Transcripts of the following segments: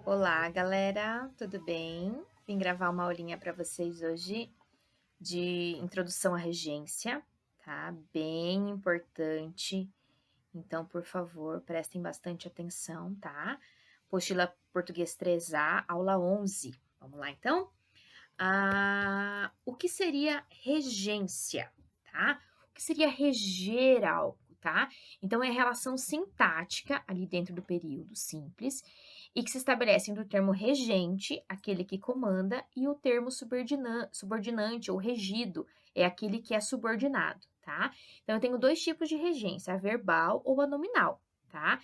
Olá, galera, tudo bem? Vim gravar uma aulinha para vocês hoje de introdução à regência, tá? Bem importante. Então, por favor, prestem bastante atenção, tá? Apostila Português 3A, aula 11. Vamos lá, então? O que seria regência, tá? O que seria reger algo, tá? Então, é a relação sintática ali dentro do período simples e que se estabelecem do termo regente, aquele que comanda, e o termo subordinante ou regido, é aquele que é subordinado, tá? Então, eu tenho dois tipos de regência, a verbal ou a nominal, tá?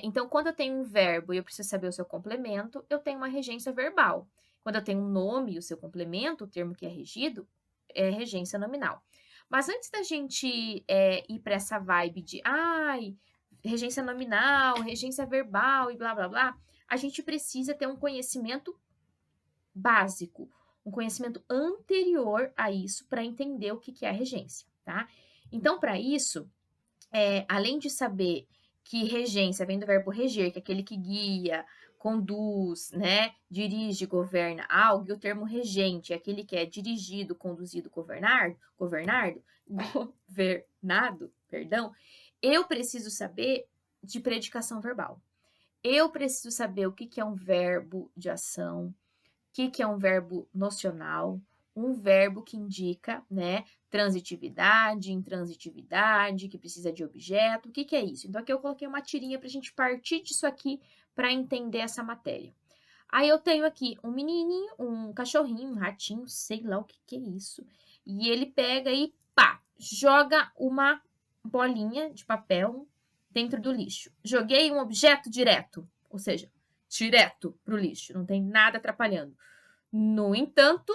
Então, quando eu tenho um verbo e eu preciso saber o seu complemento, eu tenho uma regência verbal. Quando eu tenho um nome e o seu complemento, o termo que é regido, é regência nominal. Mas antes da gente ir para essa vibe de regência nominal, regência verbal e blá blá blá, a gente precisa ter um conhecimento básico, um conhecimento anterior a isso para entender o que é a regência, tá? Então, para isso, além de saber que regência vem do verbo reger, que é aquele que guia, conduz, né, dirige, governa algo, e o termo regente é aquele que é dirigido, conduzido, governado, perdão, eu preciso saber de predicação verbal. Eu preciso saber o que é um verbo de ação, o que é um verbo nocional, um verbo que indica, né, transitividade, intransitividade, que precisa de objeto, o que é isso? Então, aqui eu coloquei uma tirinha para a gente partir disso aqui para entender essa matéria. Aí eu tenho aqui um menininho, um cachorrinho, um ratinho, sei lá o que é isso, e ele pega e, pá, joga uma bolinha de papel dentro do lixo. Joguei um objeto direto, ou seja, direto para o lixo, não tem nada atrapalhando. No entanto,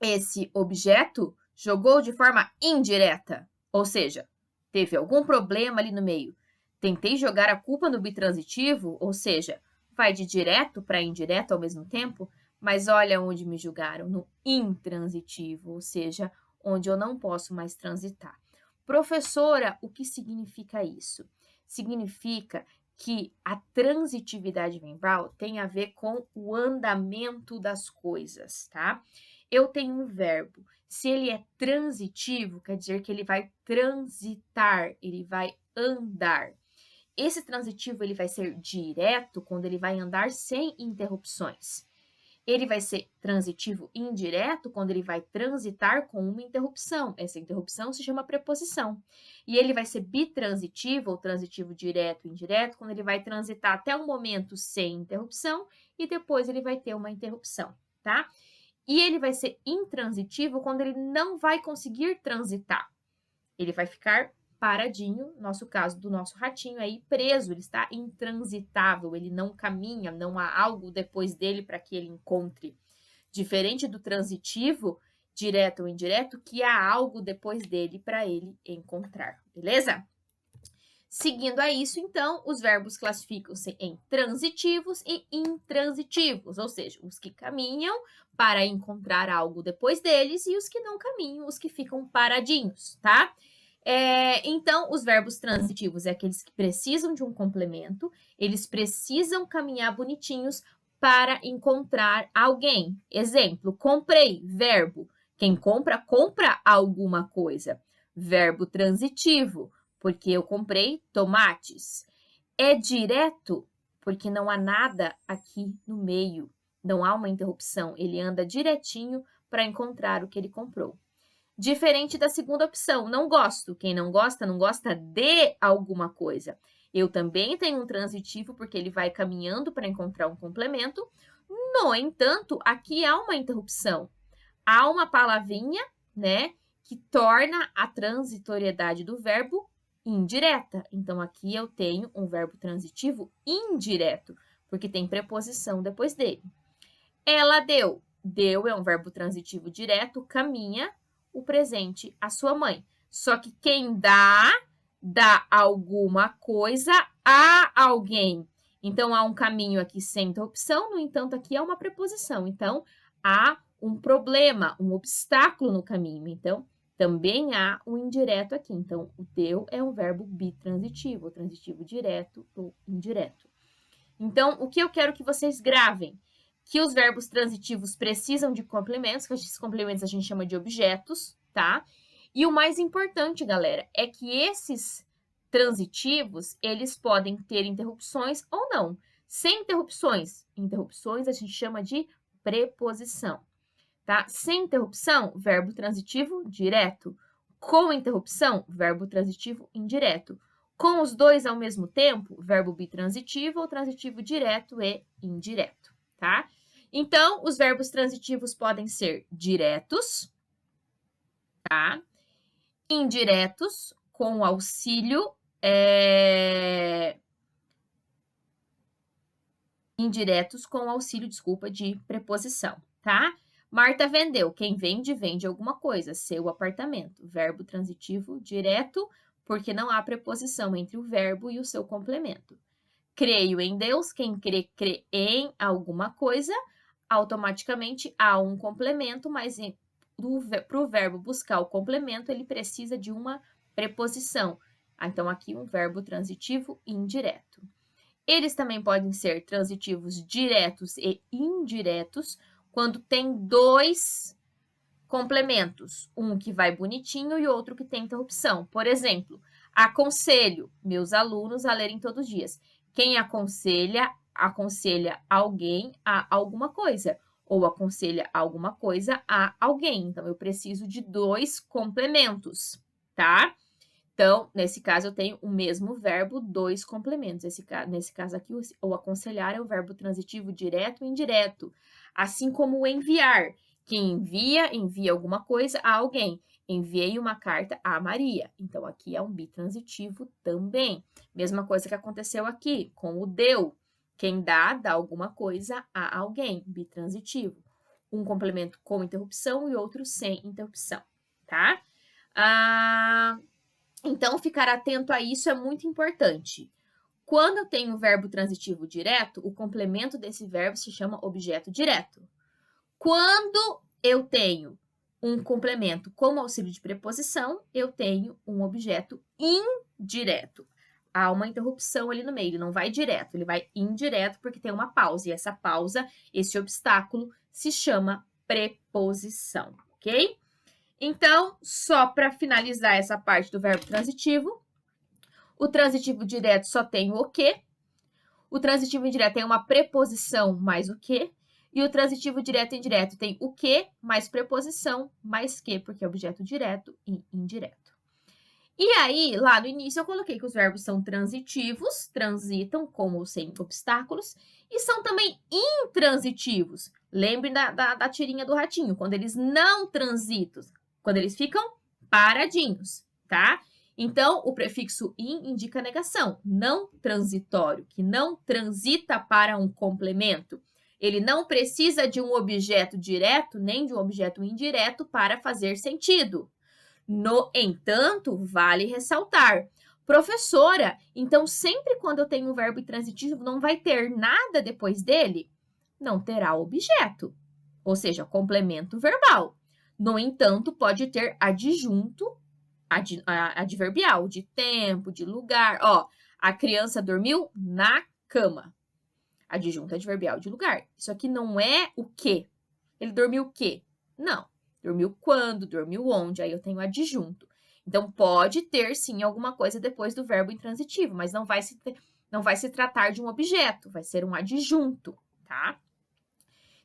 esse objeto jogou de forma indireta, ou seja, teve algum problema ali no meio. Tentei jogar a culpa no bitransitivo, ou seja, vai de direto para indireto ao mesmo tempo, mas olha onde me julgaram, no intransitivo, ou seja, onde eu não posso mais transitar. Professora, o que significa isso? Significa que a transitividade verbal tem a ver com o andamento das coisas, tá? Eu tenho um verbo. Se ele é transitivo, quer dizer que ele vai transitar, ele vai andar. Esse transitivo ele vai ser direto quando ele vai andar sem interrupções. Ele vai ser transitivo indireto quando ele vai transitar com uma interrupção. Essa interrupção se chama preposição. E ele vai ser bitransitivo, ou transitivo direto e indireto, quando ele vai transitar até um momento sem interrupção e depois ele vai ter uma interrupção, tá? E ele vai ser intransitivo quando ele não vai conseguir transitar. Ele vai ficar paradinho, nosso caso do nosso ratinho aí, preso, ele está intransitável, ele não caminha, não há algo depois dele para que ele encontre. Diferente do transitivo, direto ou indireto, que há algo depois dele para ele encontrar, beleza? Seguindo a isso, então, os verbos classificam-se em transitivos e intransitivos, ou seja, os que caminham para encontrar algo depois deles e os que não caminham, os que ficam paradinhos, tá? Então, os verbos transitivos é aqueles que precisam de um complemento, eles precisam caminhar bonitinhos para encontrar alguém. Exemplo, comprei, verbo. Quem compra, compra alguma coisa. Verbo transitivo, porque eu comprei tomates. É direto, porque não há nada aqui no meio, não há uma interrupção, ele anda direitinho para encontrar o que ele comprou. Diferente da segunda opção, não gosto. Quem não gosta de alguma coisa. Eu também tenho um transitivo, porque ele vai caminhando para encontrar um complemento. No entanto, aqui há uma interrupção. Há uma palavrinha, né, que torna a transitoriedade do verbo indireta. Então, aqui eu tenho um verbo transitivo indireto, porque tem preposição depois dele. Ela deu. Deu é um verbo transitivo direto, caminha o presente à sua mãe. Só que quem dá alguma coisa a alguém. Então, há um caminho aqui sem interrupção, no entanto, aqui é uma preposição. Então, há um problema, um obstáculo no caminho. Então, também há um indireto aqui. Então, o deu é um verbo bitransitivo, transitivo direto ou indireto. Então, o que eu quero que vocês gravem? Que os verbos transitivos precisam de complementos, que esses complementos a gente chama de objetos, tá? E o mais importante, galera, é que esses transitivos, eles podem ter interrupções ou não. Sem interrupções, interrupções a gente chama de preposição, tá? Sem interrupção, verbo transitivo direto. Com interrupção, verbo transitivo indireto. Com os dois ao mesmo tempo, verbo bitransitivo ou transitivo direto e indireto, tá? Então, os verbos transitivos podem ser diretos, tá? Indiretos, com auxílio, desculpa, de preposição, tá? Marta vendeu. Quem vende, vende alguma coisa. Seu apartamento. Verbo transitivo direto, porque não há preposição entre o verbo e o seu complemento. Creio em Deus. Quem crê, crê em alguma coisa. Automaticamente há um complemento, mas para o verbo buscar o complemento, ele precisa de uma preposição. Então, aqui um verbo transitivo indireto. Eles também podem ser transitivos diretos e indiretos quando tem dois complementos, um que vai bonitinho e outro que tem interrupção. Por exemplo, aconselho meus alunos a lerem todos os dias. Quem aconselha, aconselha alguém a alguma coisa, ou aconselha alguma coisa a alguém. Então, eu preciso de dois complementos, tá? Então, nesse caso, eu tenho o mesmo verbo, dois complementos. Nesse caso aqui, o aconselhar é o verbo transitivo direto e indireto. Assim como o enviar. Quem envia, envia alguma coisa a alguém. Enviei uma carta a Maria. Então, aqui é um bitransitivo também. Mesma coisa que aconteceu aqui com o deu. Quem dá, dá alguma coisa a alguém. Bitransitivo. Um complemento com interrupção e outro sem interrupção, tá? Então, ficar atento a isso é muito importante. Quando eu tenho um verbo transitivo direto, o complemento desse verbo se chama objeto direto. Quando eu tenho um complemento como auxílio de preposição, eu tenho um objeto indireto. Há uma interrupção ali no meio, ele não vai direto, ele vai indireto porque tem uma pausa. E essa pausa, esse obstáculo, se chama preposição, ok? Então, só para finalizar essa parte do verbo transitivo, o transitivo direto só tem o que, o transitivo indireto tem uma preposição mais o que, e o transitivo direto e indireto tem o que mais preposição mais que, porque é objeto direto e indireto. E aí, lá no início, eu coloquei que os verbos são transitivos, transitam com ou sem obstáculos, e são também intransitivos. Lembrem da tirinha do ratinho, quando eles não transitam, quando eles ficam paradinhos, tá? Então, o prefixo in indica negação, não transitório, que não transita para um complemento. Ele não precisa de um objeto direto nem de um objeto indireto para fazer sentido. No entanto, vale ressaltar, professora, então sempre quando eu tenho um verbo intransitivo não vai ter nada depois dele? Não terá objeto, ou seja, complemento verbal. No entanto, pode ter adjunto adverbial, de tempo, de lugar. Ó, a criança dormiu na cama. Adjunto adverbial de lugar. Isso aqui não é o quê? Ele dormiu o quê? Não. Dormiu quando, dormiu onde, aí eu tenho adjunto. Então, pode ter, sim, alguma coisa depois do verbo intransitivo, mas não vai se tratar de um objeto, vai ser um adjunto, tá?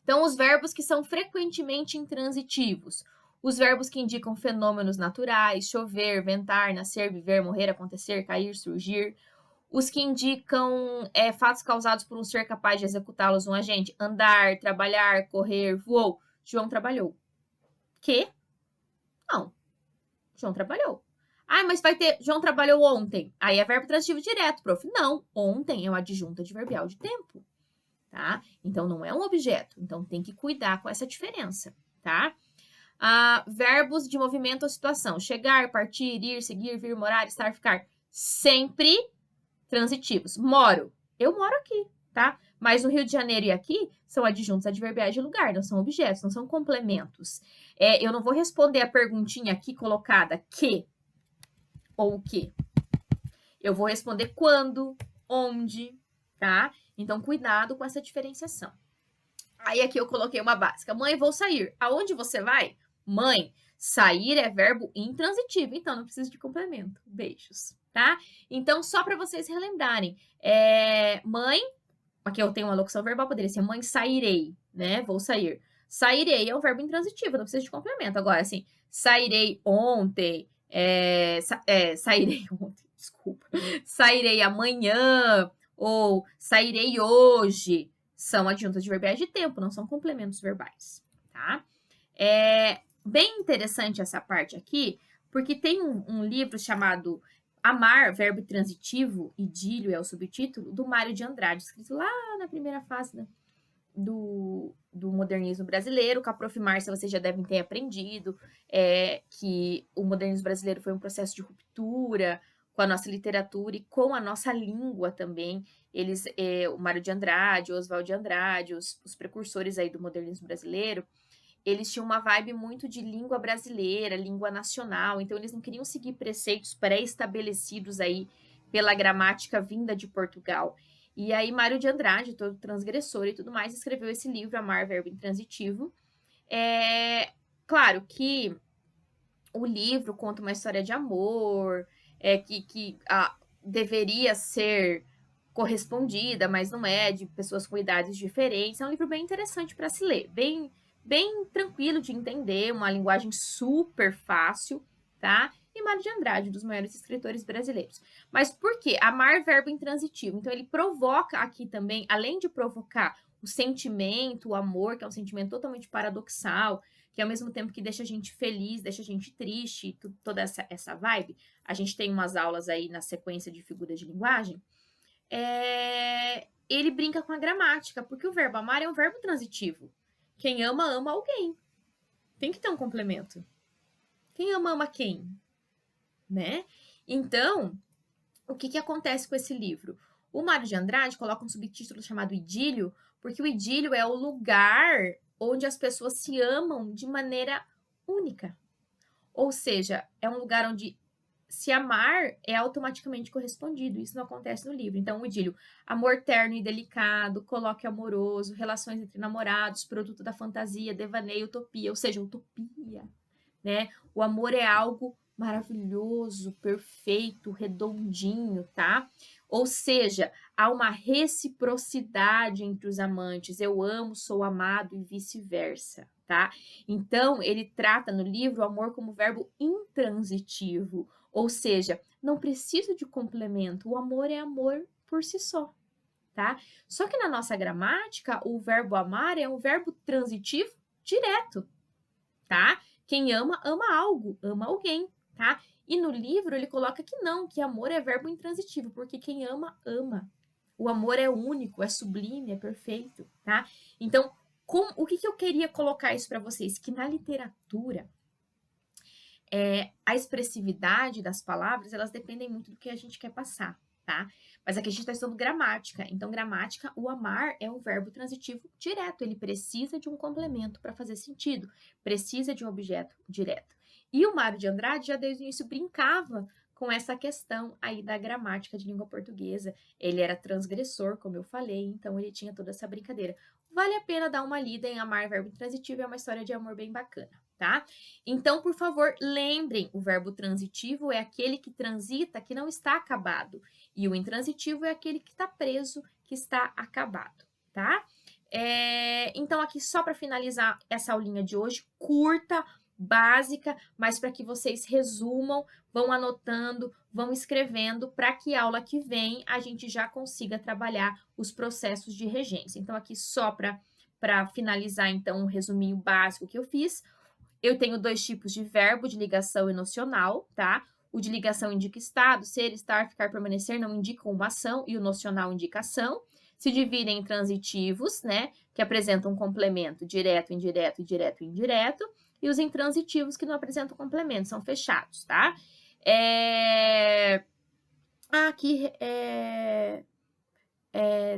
Então, os verbos que são frequentemente intransitivos, os verbos que indicam fenômenos naturais, chover, ventar, nascer, viver, morrer, acontecer, cair, surgir, os que indicam fatos causados por um ser capaz de executá-los, um agente, andar, trabalhar, correr, voou. João trabalhou. Que? Não. João trabalhou. Ah, mas vai ter João trabalhou ontem. Aí é verbo transitivo direto, prof. Não. Ontem é uma adjunta adverbial de tempo, tá? Então, não é um objeto. Então, tem que cuidar com essa diferença, tá? Verbos de movimento ou situação. Chegar, partir, ir, seguir, vir, morar, estar, ficar. Sempre transitivos. Moro. Eu moro aqui, tá? Mas no Rio de Janeiro e aqui são adjuntos adverbiais de lugar, não são objetos, não são complementos. Eu não vou responder a perguntinha aqui colocada que ou o que. Eu vou responder quando, onde, tá? Então, cuidado com essa diferenciação. Aí aqui eu coloquei uma básica. Mãe, vou sair. Aonde você vai? Mãe, sair é verbo intransitivo, então não precisa de complemento. Beijos, tá? Então, só para vocês relembrarem. Mãe, aqui eu tenho uma locução verbal, poderia ser mãe, sairei, né? Vou sair. Sairei é um verbo intransitivo, não precisa de complemento. Agora, assim, sairei ontem, sairei ontem, desculpa. Sairei amanhã, ou sairei hoje. São adjuntos adverbiais de tempo, não são complementos verbais, tá? É bem interessante essa parte aqui, porque tem um livro chamado Amar, verbo transitivo, idílio é o subtítulo, do Mário de Andrade, escrito lá na primeira fase, né, do modernismo brasileiro. Com a Prof. Márcia, vocês já devem ter aprendido que o modernismo brasileiro foi um processo de ruptura com a nossa literatura e com a nossa língua também. Eles, o Mário de Andrade, o Oswald de Andrade, os precursores aí do modernismo brasileiro, eles tinham uma vibe muito de língua brasileira, língua nacional, então eles não queriam seguir preceitos pré-estabelecidos aí pela gramática vinda de Portugal. E aí Mário de Andrade, todo transgressor e tudo mais, escreveu esse livro, Amar, verbo intransitivo. Claro que o livro conta uma história de amor, que deveria ser correspondida, mas não é, de pessoas com idades diferentes. É um livro bem interessante para se ler, bem tranquilo de entender, uma linguagem super fácil, tá? E Mário de Andrade, um dos maiores escritores brasileiros. Mas por quê? Amar, verbo intransitivo. Então, ele provoca aqui também, além de provocar o sentimento, o amor, que é um sentimento totalmente paradoxal, que ao mesmo tempo que deixa a gente feliz, deixa a gente triste, toda essa vibe. A gente tem umas aulas aí na sequência de figuras de linguagem. Ele brinca com a gramática, porque o verbo amar é um verbo transitivo. Quem ama, ama alguém. Tem que ter um complemento. Quem ama, ama quem? Né? Então, o que acontece com esse livro? O Mário de Andrade coloca um subtítulo chamado Idílio, porque o idílio é o lugar onde as pessoas se amam de maneira única. Ou seja, é um lugar onde se amar é automaticamente correspondido. Isso não acontece no livro. Então, o idílio, amor terno e delicado, colóquio amoroso, relações entre namorados, produto da fantasia, devaneio, utopia. Ou seja, utopia, né? O amor é algo maravilhoso, perfeito, redondinho, tá? Ou seja, há uma reciprocidade entre os amantes. Eu amo, sou amado e vice-versa, tá? Então, ele trata no livro o amor como verbo intransitivo, ou seja, não preciso de complemento. O amor é amor por si só, tá? Só que na nossa gramática, o verbo amar é um verbo transitivo direto, tá? Quem ama, ama algo, ama alguém, tá? E no livro ele coloca que não, que amor é verbo intransitivo, porque quem ama, ama. O amor é único, é sublime, é perfeito, tá? Então, o que eu queria colocar isso para vocês? Que na literatura, a expressividade das palavras, elas dependem muito do que a gente quer passar, tá? Mas aqui a gente está estudando gramática. Então, gramática, o amar é um verbo transitivo direto. Ele precisa de um complemento para fazer sentido. Precisa de um objeto direto. E o Mário de Andrade, já desde o início, brincava com essa questão aí da gramática de língua portuguesa. Ele era transgressor, como eu falei, então ele tinha toda essa brincadeira. Vale a pena dar uma lida em Amar, verbo intransitivo, é uma história de amor bem bacana, tá? Então, por favor, lembrem, o verbo transitivo é aquele que transita, que não está acabado. E o intransitivo é aquele que está preso, que está acabado, tá? Então, aqui só para finalizar essa aulinha de hoje, curta, básica, mas para que vocês resumam, vão anotando, vão escrevendo, para que a aula que vem a gente já consiga trabalhar os processos de regência. Então, aqui só para finalizar, então, um resuminho básico que eu fiz. Eu tenho dois tipos de verbo, de ligação e nocional, tá? O de ligação indica estado, ser, estar, ficar, permanecer, não indicam uma ação, e o nocional indica ação. Se dividem em transitivos, né? Que apresentam um complemento direto, indireto, direto e indireto. E os intransitivos que não apresentam complemento, são fechados, tá? Aqui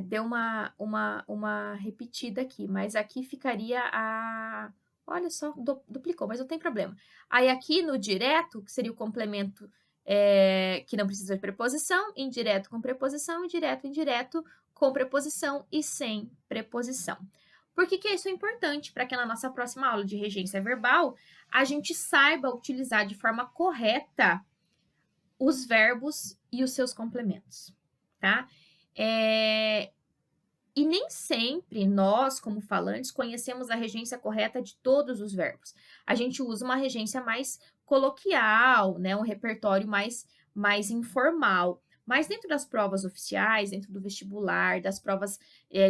deu uma repetida aqui, mas aqui ficaria a... Olha só, duplicou, mas não tem problema. Aí aqui no direto, que seria o complemento que não precisa de preposição, indireto com preposição, e direto, indireto com preposição e sem preposição. Por que isso é importante? Para que na nossa próxima aula de regência verbal, a gente saiba utilizar de forma correta os verbos e os seus complementos, tá? E nem sempre nós, como falantes, conhecemos a regência correta de todos os verbos. A gente usa uma regência mais coloquial, né? Um repertório mais informal. Mas dentro das provas oficiais, dentro do vestibular, das provas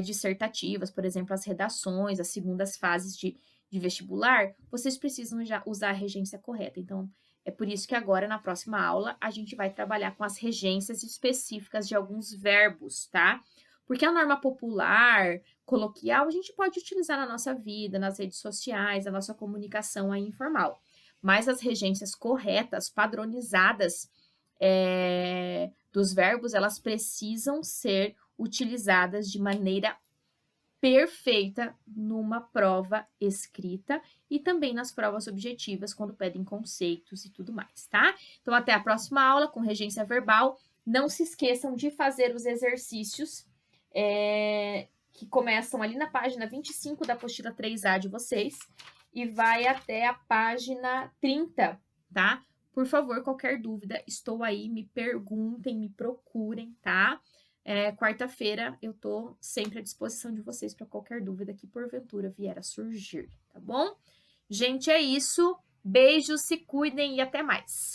dissertativas, por exemplo, as redações, as segundas fases de vestibular, vocês precisam já usar a regência correta. Então, é por isso que agora, na próxima aula, a gente vai trabalhar com as regências específicas de alguns verbos, tá? Porque a norma popular, coloquial, a gente pode utilizar na nossa vida, nas redes sociais, na nossa comunicação aí informal. Mas as regências corretas, padronizadas dos verbos, elas precisam ser utilizadas de maneira perfeita numa prova escrita e também nas provas objetivas, quando pedem conceitos e tudo mais, tá? Então, até a próxima aula com regência verbal. Não se esqueçam de fazer os exercícios que começam ali na página 25 da apostila 3A de vocês e vai até a página 30, tá? Por favor, qualquer dúvida, estou aí, me perguntem, me procurem, tá? Quarta-feira eu tô sempre à disposição de vocês para qualquer dúvida que porventura vier a surgir, tá bom? Gente, é isso. Beijos, se cuidem e até mais.